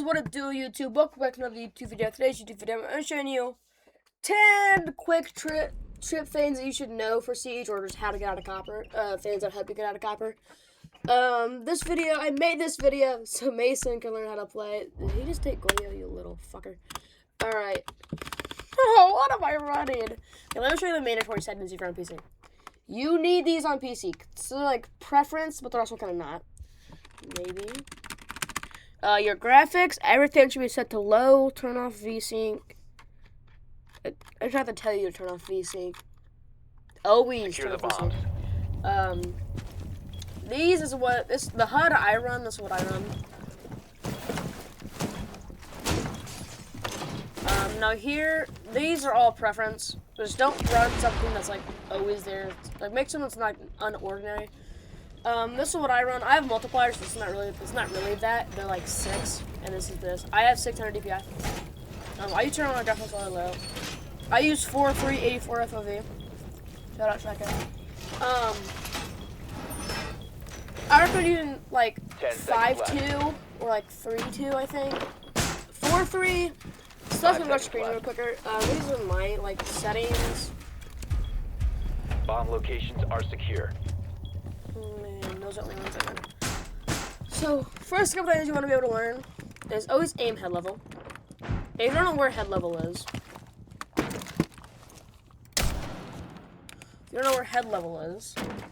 guys, what it do, YouTube? Welcome back to another YouTube video. Today's YouTube video, I'm showing you 10 quick trip things that you should know for Siege, or just how to get out of copper. Things that help you get out of copper. This video, I made this video so Mason can learn how to play it. Did he just take Glio, you little fucker? Alright. Oh, what am I running? Okay, let me show you the mandatory settings if you're on PC. You need these on PC. So they're like preference, but they're also kind of not. Maybe. Your graphics, everything should be set to low. Turn off VSync. I just have to tell you to turn off VSync. Always turn off VSync. These is what the HUD I run. This is what I run. Now here, these are all preference. Just don't run something that's like always there. Like make something that's not unordinary. This is what I run. I have multipliers, so it's not really that. They're like 6, and this is this. I have 600 DPI. I use turn on my graphics really low. I use 4384 FOV. Shout out Shaka. I recommend using like 5.2 or like 3.2, I think. 4.3. Stuff's gonna go screen real quicker. These are my like settings. Bomb locations are secure. Those are the only ones I learned. So, first couple things you want to be able to learn is always aim head level. If you don't know where head level is,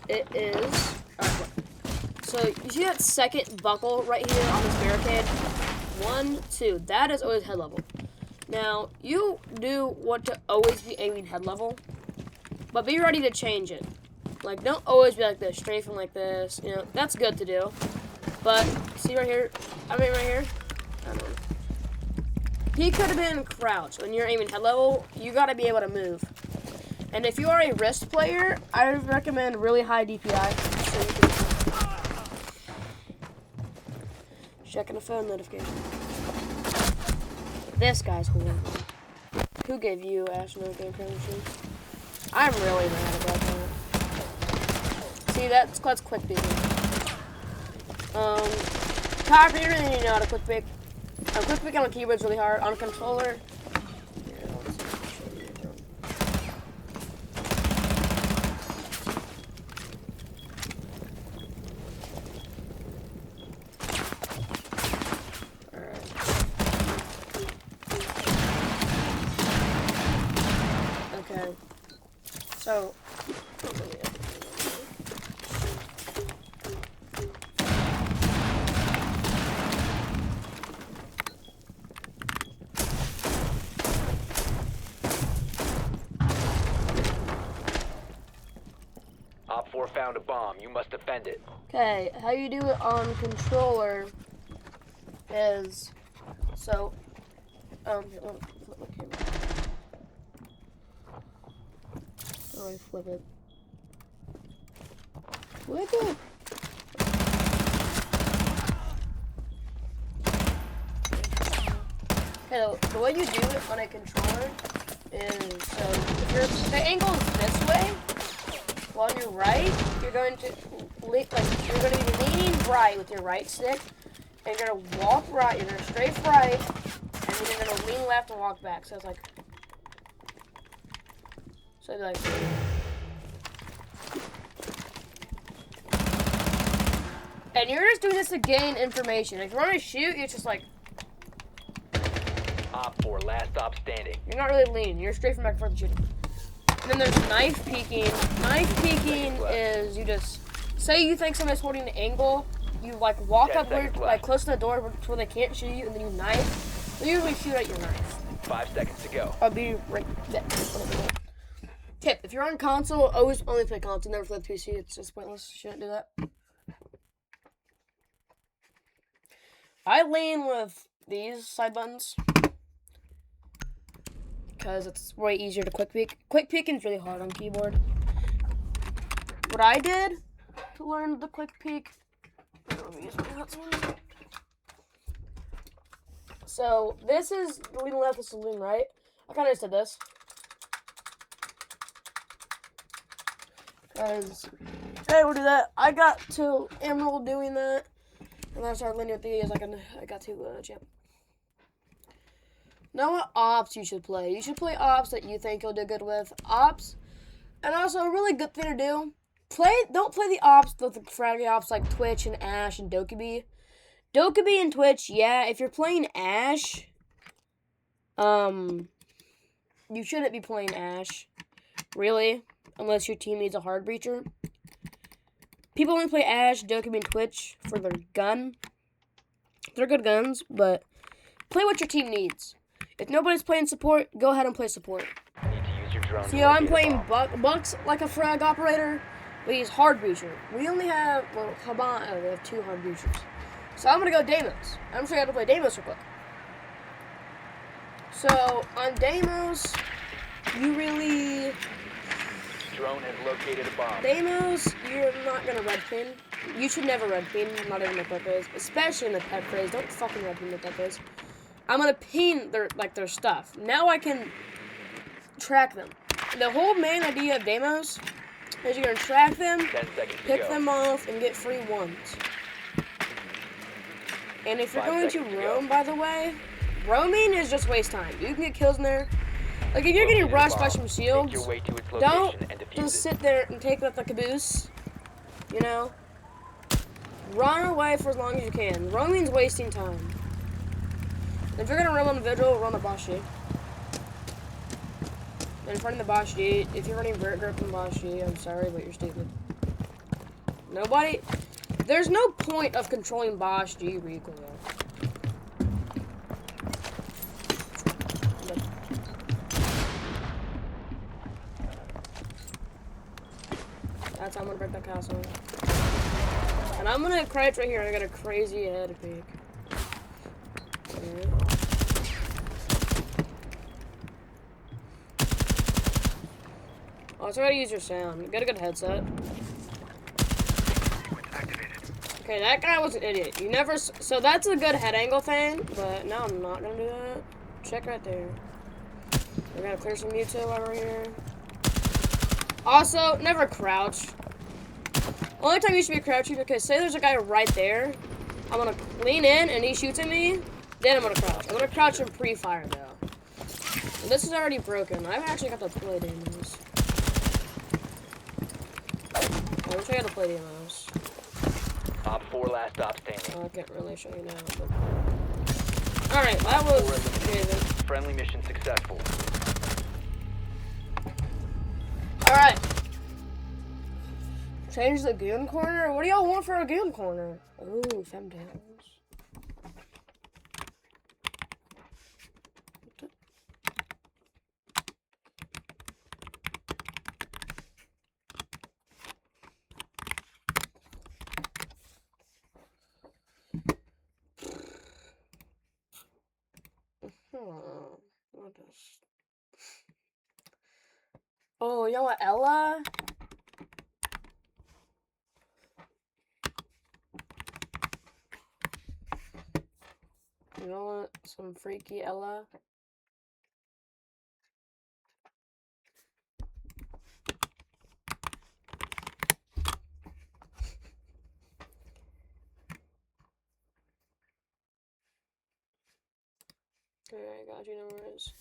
it is. Alright, so you see that second buckle right here on this barricade? 1, 2. That is always head level. Now, you do want to always be aiming head level, but be ready to change it. Like, don't always be like this, strafing like this. You know, that's good to do. But, see right here? I mean, right here? I don't know. He could have been crouched. When you're aiming head level, you got to be able to move. And if you are a wrist player, I recommend really high DPI. So you can... Checking the phone notification. This guy's horrible. Who gave you astronaut game currency? I'm really mad about that. See, that's quick peeking. Copper, you really need to know how to quick pick. Quick pick on a keyboard's really hard. On a controller, okay. So. Op 4 found a bomb. You must defend it. Okay, how you do it on controller is so. Here, let me flip my camera. Oh, I flip it. Flip it. Okay, the way you do it on a controller is so if the angle is this way. On your right, you're going to be leaning right with your right stick, and you're gonna walk right. You're gonna strafe right, and then you're gonna lean left and walk back. So it's like, and you're just doing this to gain information. If you want to shoot, it's just like. Op 4, last stop standing. You're not really leaning. You're strafing back and forth and shooting. And then there's knife peeking. Knife peeking is you just say you think somebody's holding an angle. You like walk up like close to the door where they can't shoot you, and then you knife. They usually shoot at your knife. 5 seconds to go. I'll be right there. Tip: if you're on console, always only play console. Never play PC. It's just pointless. Shouldn't do that. I lean with these side buttons. Because it's way easier to quick peek. Quick peeking is really hard on keyboard. What I did to learn the quick peek. So this is the lean left, this is lean right. I kind of just did this. Because I will do that. I got to Emerald doing that, and then I started leaning with these. I got to champ. know what ops you should play. You should play ops that you think you'll do good with. Ops, and also a really good thing to do. Don't play the ops, the fraggy ops like Twitch and Ash and Dokkaebi. Dokkaebi and Twitch, yeah. If you're playing Ash, you shouldn't be playing Ash, really, unless your team needs a hard breacher. People only play Ash, Dokkaebi, and Twitch for their gun. They're good guns, but play what your team needs. If nobody's playing support, go ahead and play support. Need to use your drone. See, I'm playing Bucks like a frag operator, but he's hard breacher. We only have, well, we have 2 hard breachers. So I'm going to go Deimos. I'm sure you have to play Deimos real quick. So, on Deimos, you really... Drone has located a bomb. Deimos, you're not going to red pin. You should never red pin, not even the pet phase. Especially in the pet phase. Don't fucking red pin the pet phase. I'm going to pin their stuff. Now I can track them. The whole main idea of Deimos is you're going to track them, 10 seconds to pick go. them off, and get free ones. And if you're 5 going to seconds to roam, go. by the way, roaming is just waste time. You can get kills in there. Like, if you're Located getting a rushed by bomb. some Make shields, your way to its don't location and defuse just it. sit there and take up the caboose. You know? Run away for as long as you can. Roaming's wasting time. If you're gonna roam on the Vigil, run the Boss G. And in front of the Boss G, if you're running Vert Grip and Boss G, I'm sorry, but you're stupid. Nobody... There's no point of controlling Boss G recoil. That's how I'm gonna break that castle. And I'm gonna crouch right here and I got a crazy head peek. Okay. Also, gotta use your sound. Get a good headset. Okay, that guy was an idiot. You never. So that's a good head angle thing, but no, I'm not gonna do that. Check right there. We're gonna clear some Mewtwo over here. Also, never crouch. Only time you should be crouching because say there's a guy right there. I'm gonna lean in and he shoots at me. Then I'm gonna crouch. I'm gonna crouch and pre-fire though. And this is already broken. I've actually got to play demos. I wish I had to play demos. Op 4 last stop standing. Oh, I can't really show you now. But... Alright, that was amazing. Friendly mission successful. Alright. Change the goon corner? What do y'all want for a goon corner? Ooh, femtails. What is... Oh, y'all want Ella? You know what? Some freaky Ella. Okay, I got you. No worries.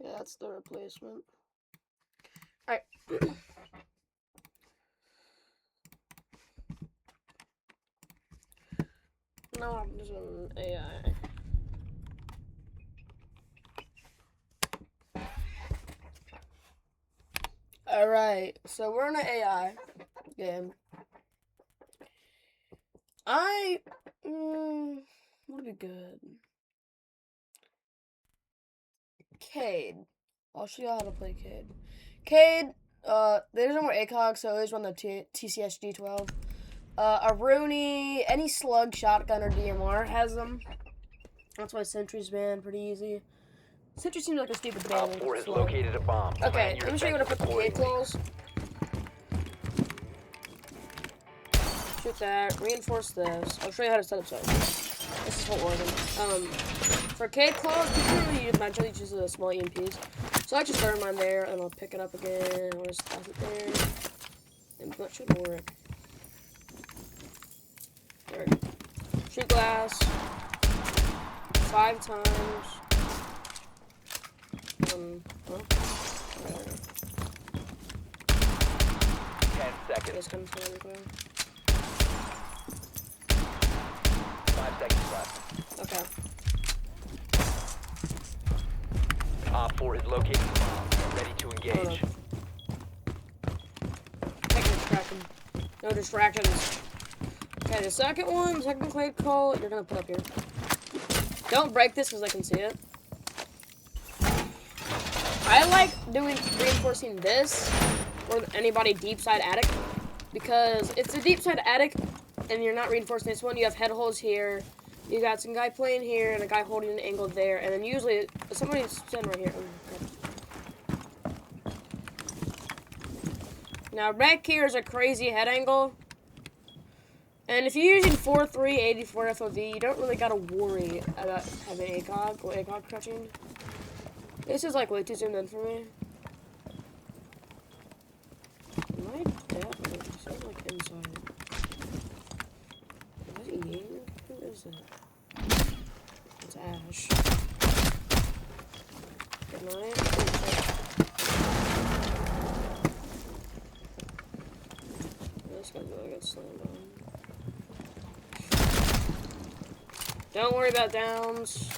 Okay, that's the replacement. Alright. Now I'm just an AI. Alright, so we're in an AI game. Would be good. Cade. I'll show you how to play Cade. Cade, there's no more ACOG, so I always run the TCS G12. A Rooney, any slug, shotgun, or DMR has them. That's why Sentry's banned pretty easy. Citrus seems like a stupid Op band. 4 has located a bomb. Okay, Plan your let me show you what I put the defenses K claws. Shoot that. Reinforce this. I'll show you how to set up sight. This is whole organ. For K claws, you can really eventually use the small EMPs. So I just throw mine there, and I'll pick it up again. I'll just toss it there, and that should work. There. Shoot glass 5 times. Well, 10 seconds. this comes from everywhere. 5 seconds left. Okay. Op 4 has located the bomb. Ready to engage. I can distract him. No distractions. Okay, the second one, second clay call, you're gonna put up here. Don't break this because I can see it. I like reinforcing this or anybody deep side attic because it's a deep side attic and you're not reinforcing this one. You have head holes here. You got some guy playing here and a guy holding an angle there, and then usually somebody's sitting right here. Now back here is a crazy head angle. And if you're using 4.3 84 FOV, you don't really gotta worry about having ACOG or ACOG crouching. This is like way too zoomed in for me. Am I dead? Is that like inside? Is that Ying? Who is that? It's Ash. Good night. This guy's really good slammed on. Don't worry about downs.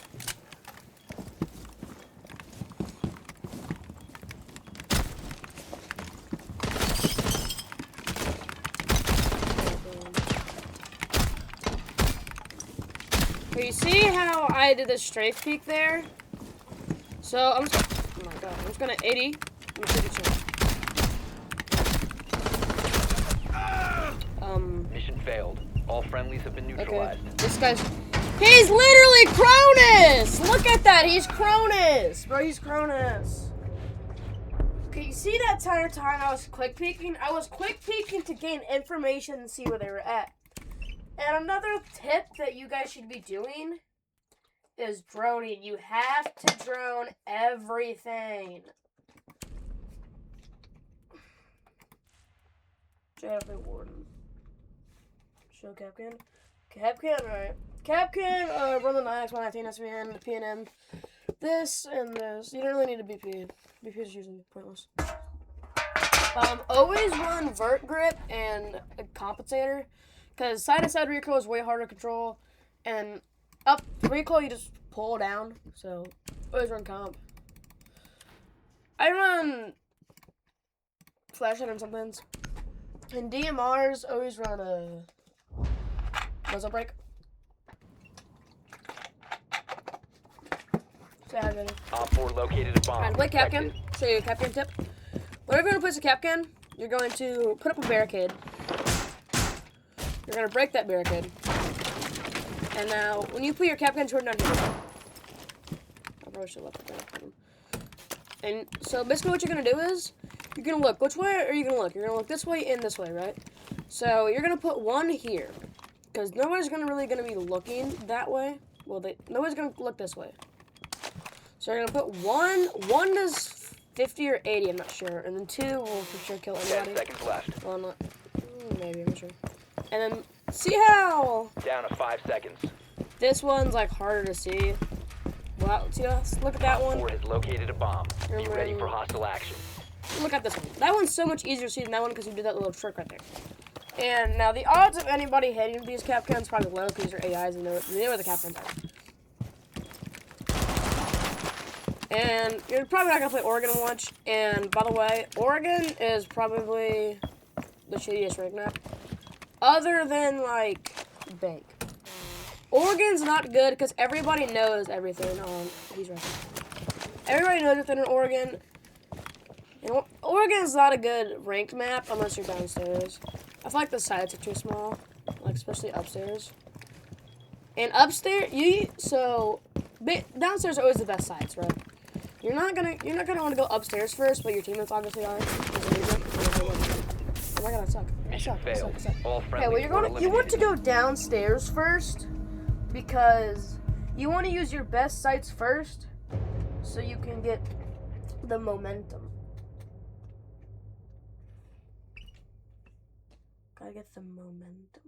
So you see how I did the strafe peek there? So I'm just gonna, oh my god, I'm just gonna 80. I'm gonna shoot it. Mission failed. All friendlies have been neutralized. Okay. This guy's, he's literally Cronus! Look at that, he's Cronus! Bro, he's Cronus. Okay, you see that entire time I was quick peeking? I was quick peeking to gain information and see where they were at. And another tip that you guys should be doing is droning. You have to drone everything. Jeffrey Warden. Show Capcan. Capcan, alright. Capcan, run the 9x119 SVN, PNM. This and this. You don't really need a BP. BP is usually pointless. Always run vert grip and a compensator. Because side-to-side recoil is way harder to control. And up recoil, you just pull down. So, always run comp. I run flashlight on sometimes. And DMRs always run a muzzle brake. Say hi, buddy. Op 4 located a bomb. Alright, play Capcan. Show you a Capcan tip. Whenever you're going to place a Capcan, you're going to put up a barricade. You're going to break that barricade. And now, when you put your Capcan toward down here, I probably should have left it there. And so basically what you're going to do is, you're going to look. Which way are you going to look? You're going to look this way and this way, right? So you're going to put one here. Because nobody's really going to be looking that way. Well, nobody's going to look this way. So you're going to put one. One is 50 or 80, I'm not sure. And then 2 will for sure kill anybody. 10 seconds left. Well, I'm not. Maybe, I'm not sure. And then, see how Down to 5 seconds. this one's like harder to see? Well, see, look at that Op one. 4 has located a bomb. Be Remember- ready for hostile action. Look at this one. That one's so much easier to see than that one because you did that little trick right there. And now the odds of anybody hitting these Capcans probably low because these are AIs and they know where the Capcans are. And you're probably not going to play Oregon much. And by the way, Oregon is probably the shittiest rank map. Other than, like, Bank. Oregon's not good because everybody knows everything on... He's right there. Everybody knows everything in Oregon. And Oregon's not a good ranked map unless you're downstairs. I feel like the sides are too small. Like, especially upstairs. And upstairs, downstairs are always the best sides, right? You're not gonna want to go upstairs first, but your teammates obviously are. Oh my god, I suck. I suck. All Okay, friendlies well you want to eliminated. go downstairs first because you want to use your best sites first, so you can get the momentum. Gotta get the momentum.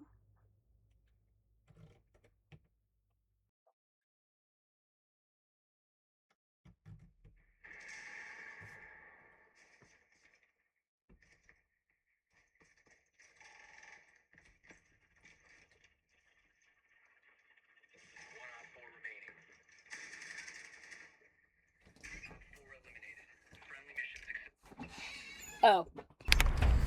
Oh.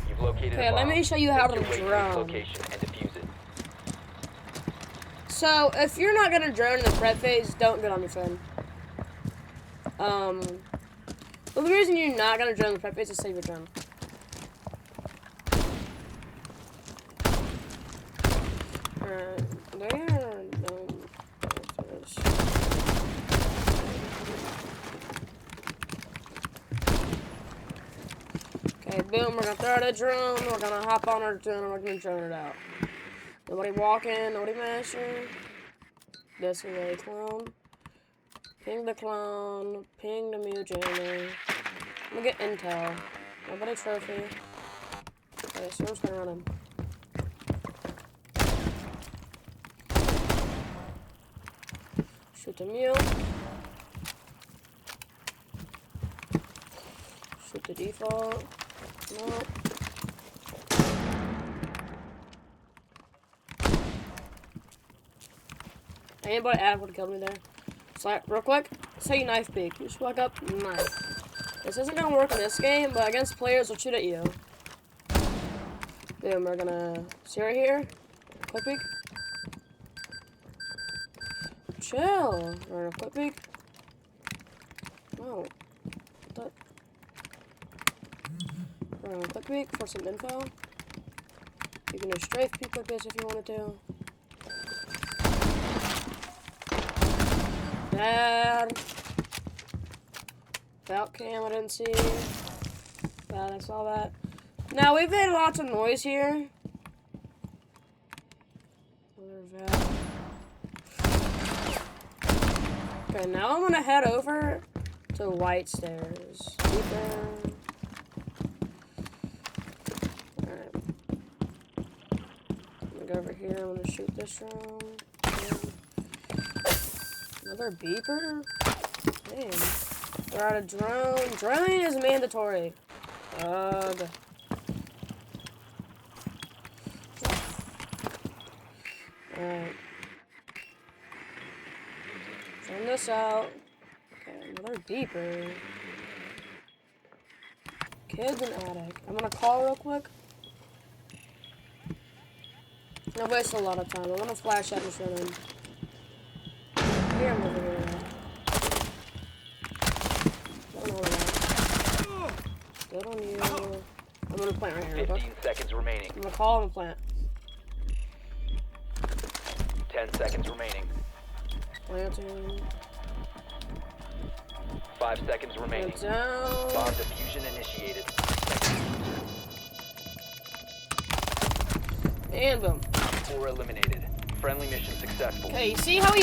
You've located Okay, a let bomb. me show you how Make to your way to its drone. location and defuse it. So, if you're not gonna drone in the prep phase, don't get on your phone. Well, the reason you're not gonna drone in the prep phase is to save your drone. Okay, boom, we're gonna throw out a drone, we're gonna hop on our drone, and we're gonna drone it out. Nobody walking, nobody mashing. This is a clone. Ping the clone, ping the mute jammer. I'm gonna get intel. Nobody trophy. Okay, so I'm just gonna run him. Shoot the mute. Shoot the default. No. Anybody would have killed me there. So, real quick, say you knife peek. You just walk up, knife. This isn't gonna work in this game, but against players will shoot at you. Boom, we're gonna see right here. Quick peek. Chill. We're gonna quick peek. No. What? We're gonna quick peek for some info. You can just strafe peek like this if you wanted to. Bad. Belt cam, I didn't see. Bad, I saw that. Now, we've made lots of noise here. Okay, now I'm gonna head over to White Stairs. Alright. I'm gonna go over here, I'm gonna shoot this round. Another beeper? Man. We're out of drone. Droning is mandatory. Ugh. Alright. Turn this out. Okay, another beeper. Kids and attic. I'm gonna call real quick. I waste a lot of time. I'm gonna flash out and show them. Here, I'm over here. Don't know that. Good on you. I'm gonna plant right here. 15 seconds remaining. I'm gonna call and plant. 10 seconds remaining. Planting. 5 seconds remaining. Plant down. Bomb diffusion initiated. And boom. 4 eliminated. Friendly mission successful. Okay, you see how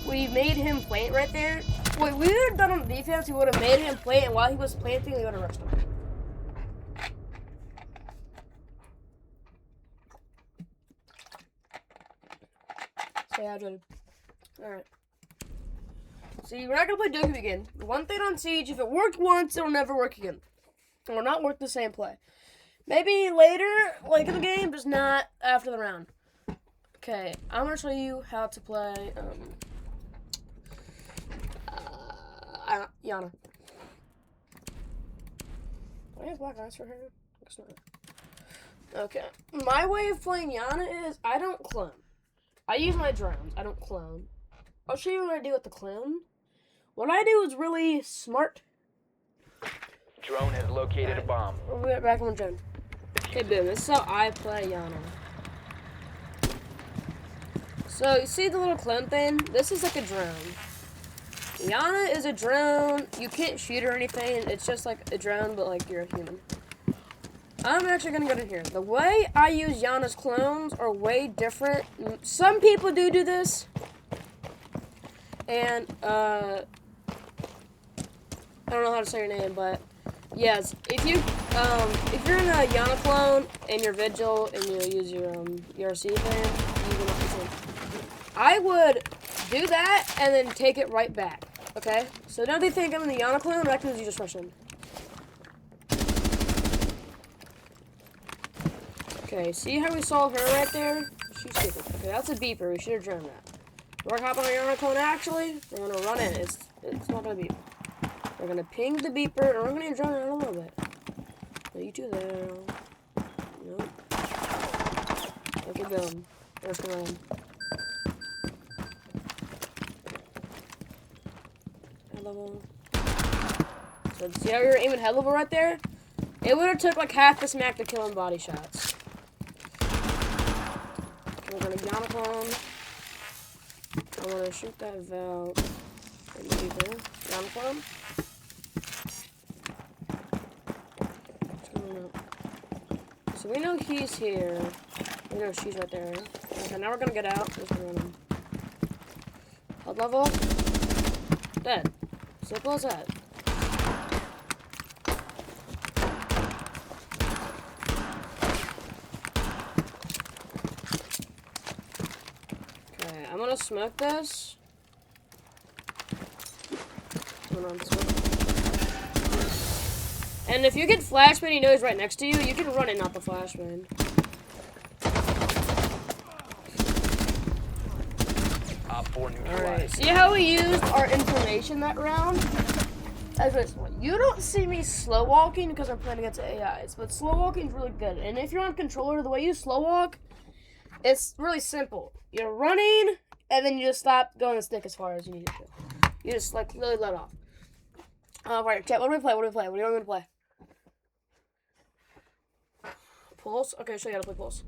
we made him plant right there? What we would have done on defense, we would have made him plant, and while he was planting, we would have rushed him. Stay hydrated. Alright. See, we're not gonna play Doku again. One thing on Siege, if it worked once, it'll never work again. It will not work the same play. Maybe later, like in the game, just not after the round. Okay, I'm gonna show you how to play Yana. Do I have black eyes for her? It's not. Okay, my way of playing Yana is I don't clone. I use my drones. I don't clone. I'll show you what I do with the clone. What I do is really smart. Drone has located a bomb. We'll get back on the drone. Okay, boom. This is how I play Yana. So, you see the little clone thing? This is like a drone. Yana is a drone. You can't shoot her or anything. It's just like a drone, but like you're a human. I'm actually gonna go in here. The way I use Yana's clones are way different. Some people do this. And, I don't know how to say your name, but yes, if you're in a Yana clone and you're Vigil and you use your ERC thing, you can I would do that and then take it right back. Okay? So now they think I'm in the Yana clone, I can just rush in. Okay, see how we saw her right there? She's stupid. Okay, that's a beeper. We should have drowned that. We're gonna hop on a Yana clone actually. We're gonna run in. It's not gonna beep. We're gonna ping the beeper, and we're gonna drown it a little bit. No, you two there. Nope. Okay, boom. There's the run. Head level. So see how we were aiming head level right there? It would have took like half the smack to kill him body shots. Okay, we're gonna Yana clone. I want to shoot that valve. Yana clone. So we know he's here. We know she's right there. Okay, now we're gonna get out. Just run him. Health level. Dead. Simple as that. Okay, I'm gonna smoke this. And if you get flashbang, you know he's right next to you. You can run it, not the flashbang. Alright, see how we used our information that round? As this one. You don't see me slow walking because I'm playing against AIs, but slow walking is really good. And if you're on controller, the way you slow walk, it's really simple. You're running, and then you just stop going the stick as far as you need to. You just like really let off. Alright, chat, what do we play? What do you want me to play? Pulse? Okay, I'll show you how to play Pulse.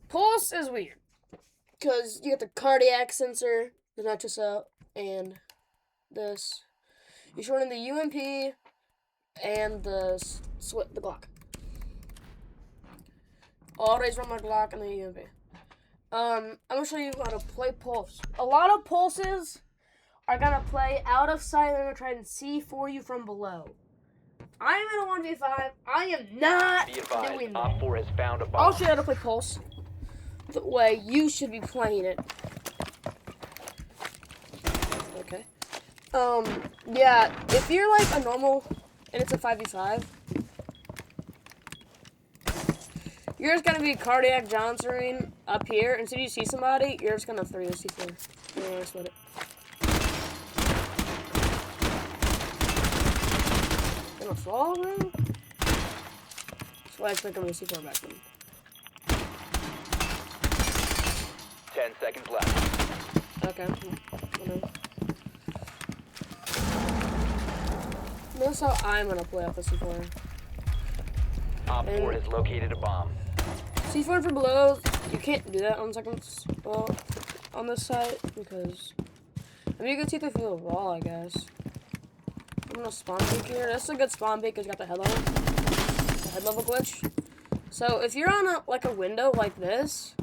Pulse is weird. Because you get the cardiac sensor, the nitroso, and this. You're shorting the UMP and the Glock. Always run my Glock and the UMP. I'm going to show you how to play Pulse. A lot of Pulses are going to play out of sight. They're going to try and see for you from below. I'm in a 1v5. I am not doing that. Op 4 has found a bomb. I'll show you how to play Pulse. The way you should be playing it. Okay. Yeah, if you're like a normal, and it's a 5v5, you're just gonna be cardiac Johnsering up here, and so you see somebody, you're just gonna 3 or C4. You don't wanna sweat it. Gonna fall, bro? That's why I expect I'm gonna C4 back then. 10 seconds left. Okay. Whatever. That's how I'm gonna play off the C4. Op 4 has located a bomb. C4 from below, you can't do that on on this side because I mean you can see through the wall, I guess. I'm gonna spawn peek here. That's a good spawn peek because you got the head level glitch. So if you're on a window like this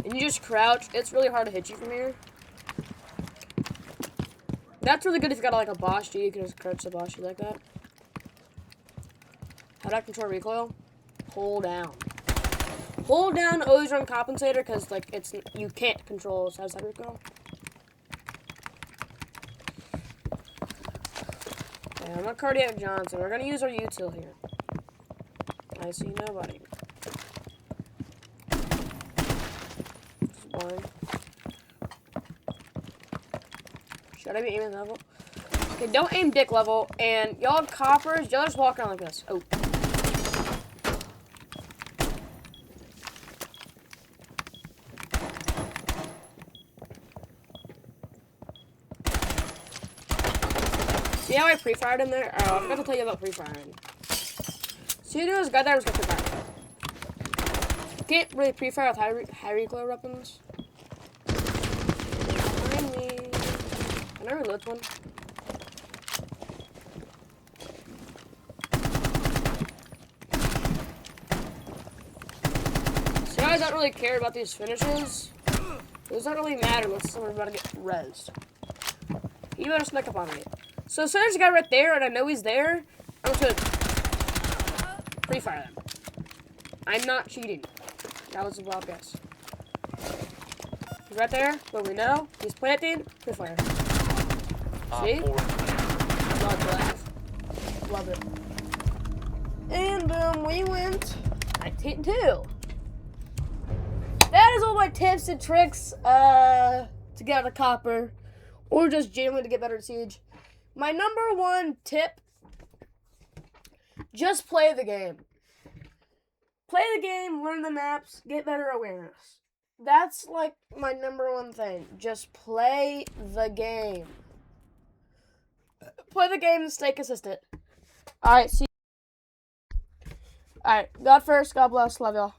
and you just crouch, it's really hard to hit you from here. That's really good if you got like a Bosch G. You can just crouch the Bosch G like that. How do I control recoil? Hold down. Hold down, always run compensator because like you can't control side recoil. Okay, I'm a cardiac Johnson. We're gonna use our util here. I see nobody. Just blind. Should I be aiming level? Okay, don't aim dick level. And y'all coppers, y'all just walk around like this. Oh. See how I pre-fired him there? Oh, I forgot to tell you about pre-firing. See who this guy there was gonna pre-fire. You can't really pre-fire with high recoil weapons. I never reload one? See how I don't really care about these finishes? It does not really matter unless someone's about to get rezzed. You better sneak up on me. So as soon as there's a guy right there and I know he's there, I'm just gonna pre-fire them. I'm not cheating. That was a wild guess. He's right there, but we know he's planting. Pre-fire. See? Love that. Love it. And we went 19-2. That is all my tips and tricks to get out of copper, or just generally to get better at Siege. My number one tip: just play the game. Play the game, learn the maps, get better awareness. That's like my number one thing. Just play the game. Play the game and stay consistent. Alright, see. Alright, God first, God bless, love y'all.